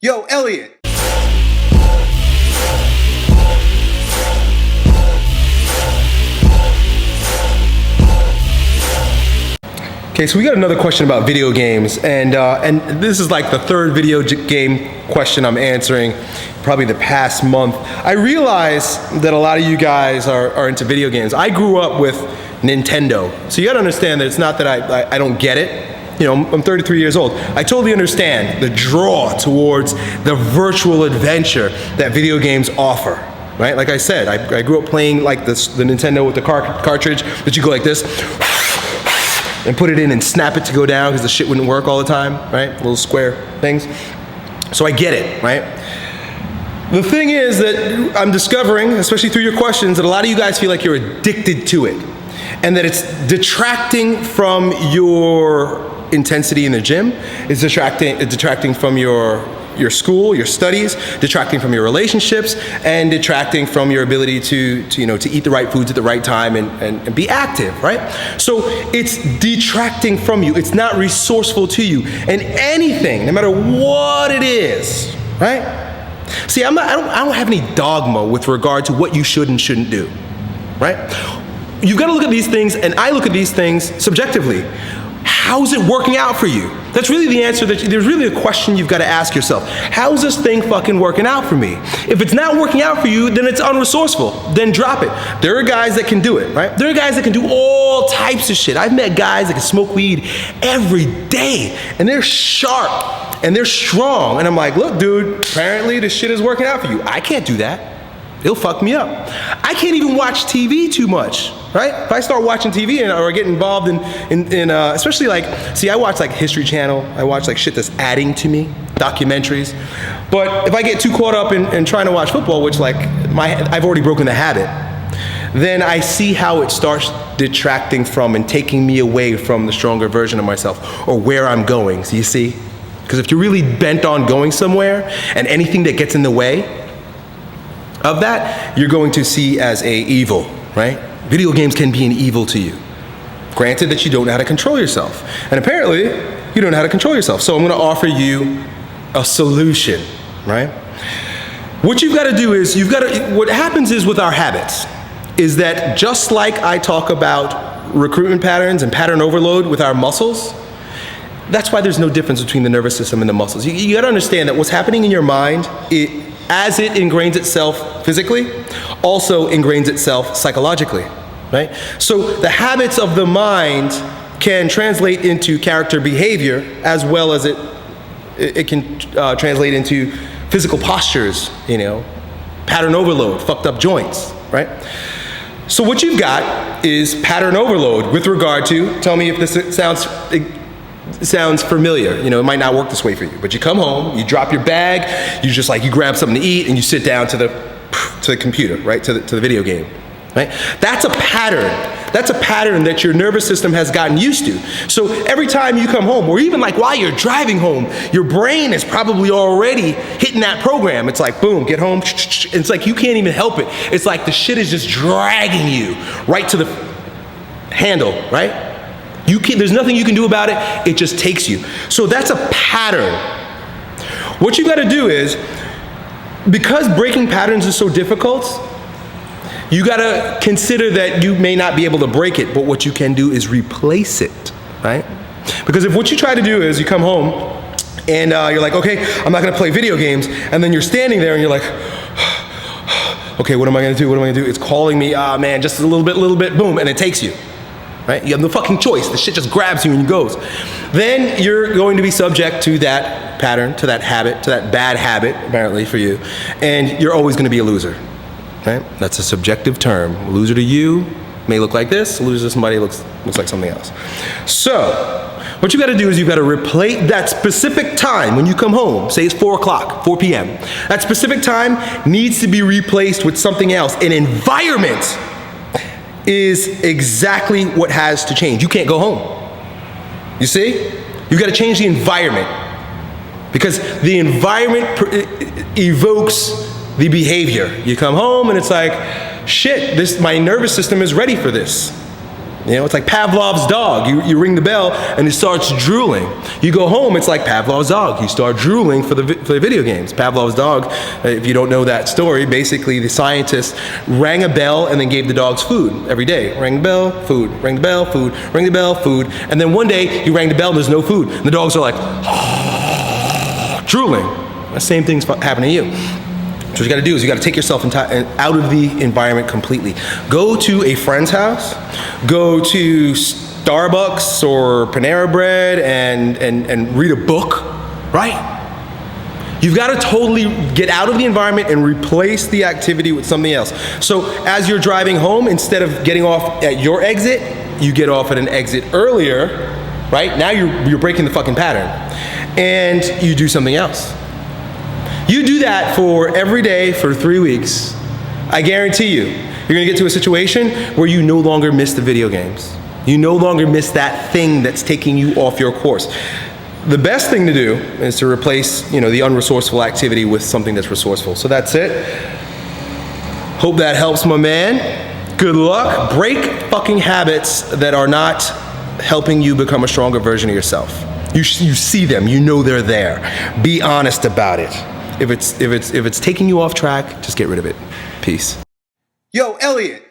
Yo, Elliot. Okay, so we got another question about video games, and this is like the third video game question I'm answering, probably the past month. I realize that a lot of you guys are into video games. I grew up with Nintendo, so you gotta understand that it's not that I don't get it. You know, I'm 33 years old. I totally understand the draw towards the virtual adventure that video games offer, right? Like I said, I grew up playing like the Nintendo with the cartridge that you go like this, and put it in and snap it to go down because the shit wouldn't work all the time, right? Little square things. So I get it, right? The thing is that I'm discovering, especially through your questions, that a lot of you guys feel like you're addicted to it and that it's detracting from your intensity in the gym, it's detracting from your school, your studies, detracting from your relationships, and detracting from your ability to eat the right foods at the right time and be active, right? So it's detracting from you. It's not resourceful to you. And anything, no matter what it is, right? See, I don't have any dogma with regard to what you should and shouldn't do, right? You've got to look at these things, and I look at these things subjectively. How's it working out for you? That's really the answer. There's really a question you've got to ask yourself. How's this thing fucking working out for me? If it's not working out for you, then it's unresourceful. Then drop it. There are guys that can do it, right? There are guys that can do all types of shit. I've met guys that can smoke weed every day, and they're sharp, and they're strong. And I'm like, look, dude, apparently this shit is working out for you. I can't do that. It'll fuck me up. I can't even watch TV too much, right? If I start watching TV or get involved in especially like, see, I watch like History Channel. I watch like shit that's adding to me, documentaries. But if I get too caught up in trying to watch football, which like I've already broken the habit, then I see how it starts detracting from and taking me away from the stronger version of myself or where I'm going. So you see? Because if you're really bent on going somewhere and anything that gets in the way of that, you're going to see as a evil, right? Video games can be an evil to you. Granted that you don't know how to control yourself. And apparently, you don't know how to control yourself. So I'm gonna offer you a solution, right? What you've gotta do is, what happens is with our habits, is that just like I talk about recruitment patterns and pattern overload with our muscles, that's why there's no difference between the nervous system and the muscles. You gotta understand that what's happening in your mind, as it ingrains itself physically, also ingrains itself psychologically, right? So the habits of the mind can translate into character behavior as well as it can translate into physical postures, pattern overload, fucked up joints, right? So what you've got is pattern overload with regard to, tell me if this sounds familiar. It might not work this way for you, but you come home, you drop your bag, you grab something to eat, and you sit down to the computer, right, to the video game, right? That's a pattern. That's a pattern that your nervous system has gotten used to. So every time you come home, or even like while you're driving home, your brain is probably already hitting that program. It's like, boom, get home. It's like you can't even help it. It's like the shit is just dragging you right to the handle, right? There's nothing you can do about it. It just takes you. So that's a pattern. What you got to do is, because breaking patterns is so difficult, you got to consider that you may not be able to break it, but what you can do is replace it, right? Because if what you try to do is you come home and you're like, okay, I'm not going to play video games, and then you're standing there and you're like, okay, what am I going to do? What am I going to do? It's calling me, man, just a little bit, boom, and it takes you. Right? You have no fucking choice. The shit just grabs you and goes. Then you're going to be subject to that pattern, to that habit, to that bad habit, apparently for you, and you're always going to be a loser. Right? That's a subjective term. A loser to you may look like this. A loser to somebody looks like something else. So what you got to do is you've got to replace that specific time when you come home. Say it's 4 p.m. That specific time needs to be replaced with something else. An environment is exactly what has to change. You can't go home. You see? You've got to change the environment, because the environment evokes the behavior. You come home and it's like, shit, my nervous system is ready for this. You know, it's like Pavlov's dog. You ring the bell and it starts drooling. You go home, it's like Pavlov's dog. You start drooling for the video games. Pavlov's dog, if you don't know that story, basically the scientist rang a bell and then gave the dogs food every day. Rang the bell, food, ring the bell, food, ring the bell, food. And then one day he rang the bell and there's no food. And the dogs are like, drooling. The same thing's happening to you. So what you gotta do is you gotta take yourself out of the environment completely. Go to a friend's house, go to Starbucks or Panera Bread and read a book, right? You've gotta totally get out of the environment and replace the activity with something else. So as you're driving home, instead of getting off at your exit, you get off at an exit earlier, right? Now you're breaking the fucking pattern. And you do something else. You do that for every day for 3 weeks. I guarantee you're gonna get to a situation where you no longer miss the video games. You no longer miss that thing that's taking you off your course. The best thing to do is to replace, the unresourceful activity with something that's resourceful. So that's it. Hope that helps, my man. Good luck. Break fucking habits that are not helping you become a stronger version of yourself. You see them, you know they're there. Be honest about it. If it's taking you off track, just get rid of it. Peace. Yo, Elliot.